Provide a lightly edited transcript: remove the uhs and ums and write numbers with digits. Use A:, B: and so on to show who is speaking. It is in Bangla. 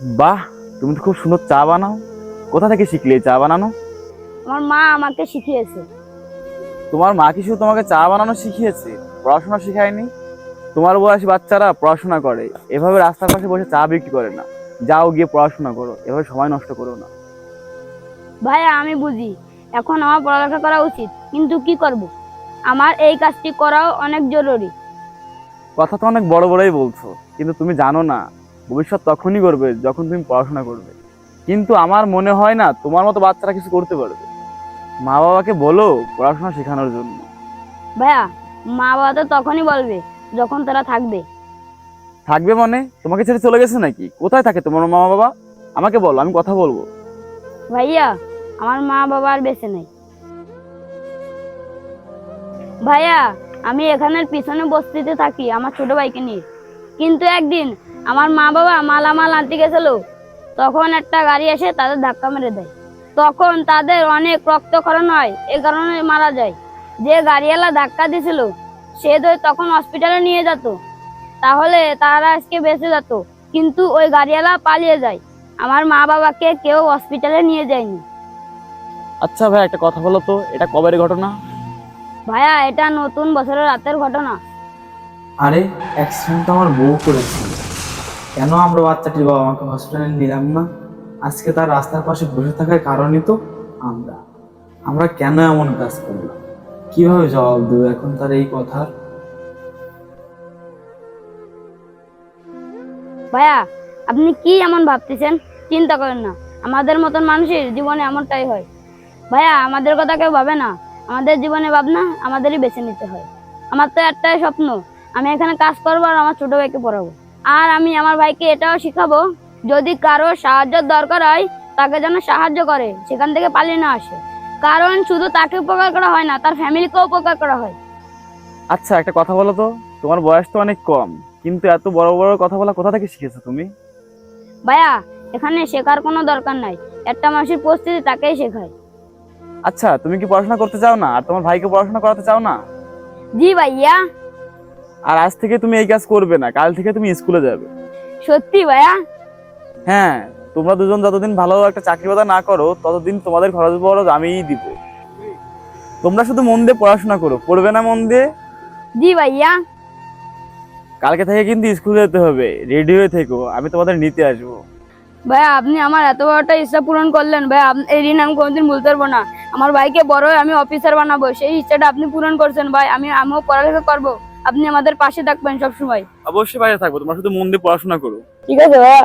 A: বাহ, তুমি তো খুব সুন্দর চা বানাও। কোথা থেকে শিখলে এই চা বানানো?
B: আমার মা আমাকে শিখিয়েছে।
A: তোমার মা কি শুধু তোমাকে চা বানানো শিখিয়েছে, পড়াশোনা শিখায়নি? তোমার বয়সী বাচ্চারা পড়াশোনা করে, এভাবে রাস্তার পাশে বসে চা বিক্রি করে না। যাও গিয়ে পড়াশোনা করো, এভাবে সময় নষ্ট করো না।
B: ভাইয়া আমি বুঝি এখন আমার পড়ালেখা করা উচিত, কিন্তু কি করব? আমার এই কাজটি করাও অনেক জরুরি।
A: কথা তো অনেক বড় বড়ই বলছো, কিন্তু তুমি জানো না ভবিষ্যৎ তখনই করবে যখন তুমি পড়াশোনা করবে। কিন্তু আমার মনে হয় না তোমার মতো বাচ্চারা কিছু করতে পারবে। মা বাবাকে বলো পড়াশোনা শেখানোর জন্য।
B: ভাইয়া, মা বাবা তো তখনই বলবে যখন তারা থাকবে।
A: থাকবে মানে তোমাকে ছেড়ে চলে গেছে নাকি? কোথায় থাকে তোমার মা বাবা? আমাকে বলো, আমি কথা বলবো।
B: ভাইয়া, আমার মা বাবা আর বেঁচে নেই। ভাইয়া, আমি এখানের পিছনে বস্তিতে থাকি আমার ছোট ভাইকে নিয়ে। কিন্তু একদিন আমার মা বাবা মালামাল আনতে গেছিল, তখন একটা গাড়ি এসে তাদের ধাক্কা মেরে দেয়। তখন তাদের অনেক রক্তক্ষরণ হয়, এ কারণে মারা যায়। যে গাড়িওয়ালা ধাক্কা দিছিল সে তো তখন হসপিটালে নিয়ে যেত, তাহলে তারা আজকে বেঁচে যেত। কিন্তু ওই গাড়িওয়ালা পালিয়ে যায়, আমার মা বাবাকে কেউ হসপিটালে নিয়ে যায়নি।
A: আচ্ছা ভাই, একটা কথা বলো তো, এটা কবের ঘটনা?
B: ভাইয়া, এটা নতুন বছরের রাতের ঘটনা।
C: আরে, অ্যাক্সিডেন্ট তো আমার বউ করেছিল। কেন আমরা বাচ্চাটির বাবা মাকে হসপিটালে নিলাম না? আজকে তার রাস্তার পাশে বসে থাকার কারণই তো আমরা আমরা কেন এমন কাজ করলাম? কিভাবে জবাব দেবো এখন তার এই কথার?
B: ভাইয়া, আপনি কি এমন ভাবতেছেন? চিন্তা করেন না, আমাদের মতন মানুষের জীবনে এমনটাই হয়। ভাইয়া, আমাদের কথা কেউ ভাবে না, আমাদের জীবনে ভাবনা আমাদেরই বেছে নিতে হয়। আমার তো একটাই স্বপ্ন, আমি এখানে কাজ করবো আর আমার ছোট ভাইকে পড়াবো। আর আমি আমার ভাইকে এটাও শিখাবো, যদি কারো সাহায্যের দরকার হয় তাকে যেন সাহায্য করে, সেখান থেকে পালিয়ে না আসে। কারণ শুধু তাকে উপকার করা হয় না, তার ফ্যামিলিকেও উপকার করা হয়।
A: আচ্ছা, একটা কথা বলো তো, তোমার বয়স তো অনেক কম, কিন্তু এত বড় বড় কথা বলা কোথা থেকে শিখেছো তুমি?
B: ভাইয়া, এখানে শেখার কোনো দরকার নাই, একটা মানুষের পরিস্থিতি তাকেই শেখায়।
A: আচ্ছা, তুমি কি পড়াশোনা করতে চাও না আর তোমার ভাইকে পড়াশোনা করাতে চাও না?
B: জি ভাইয়া।
A: আর আজ থেকে তুমি এই কাজ করবে না, কাল থেকে তুমি স্কুলে যাবে।
B: সত্যি ভাইয়া?
A: হ্যাঁ, তোমরা দুজন যতদিন ভালো একটা চাকরি বাদা না করো ততদিন তোমাদের খরচ বরচ আমিই দিব। তোমরা শুধু মন দিয়ে পড়াশোনা করো, পড়বে না মন দিয়ে?
B: জি ভাইয়া।
A: কালকে থেকে কিন্তু স্কুলে যেতে হবে, রেডি হয়ে থেকো, আমি তোমাদের নিতে আসবো।
B: ভাইয়া, আপনি আমার এত বড়টা ইচ্ছা পূরণ করলেন ভাইয়া, এই ঋণ আমি কোনোদিন ভুলতে পারবো না। আমার ভাইকে বড় হয়ে আমি অফিসার বানাবো, সেই ইচ্ছাটা আপনি পূরণ করছেন ভাই। আমিও পড়ালেখা করবো, আপনি আমাদের পাশে থাকবেন সবসময়।
A: অবশ্যই বাইরে থাকবো, তোমরা শুধু মন দিয়ে পড়াশোনা করো।
B: ঠিক আছে ভাইয়া।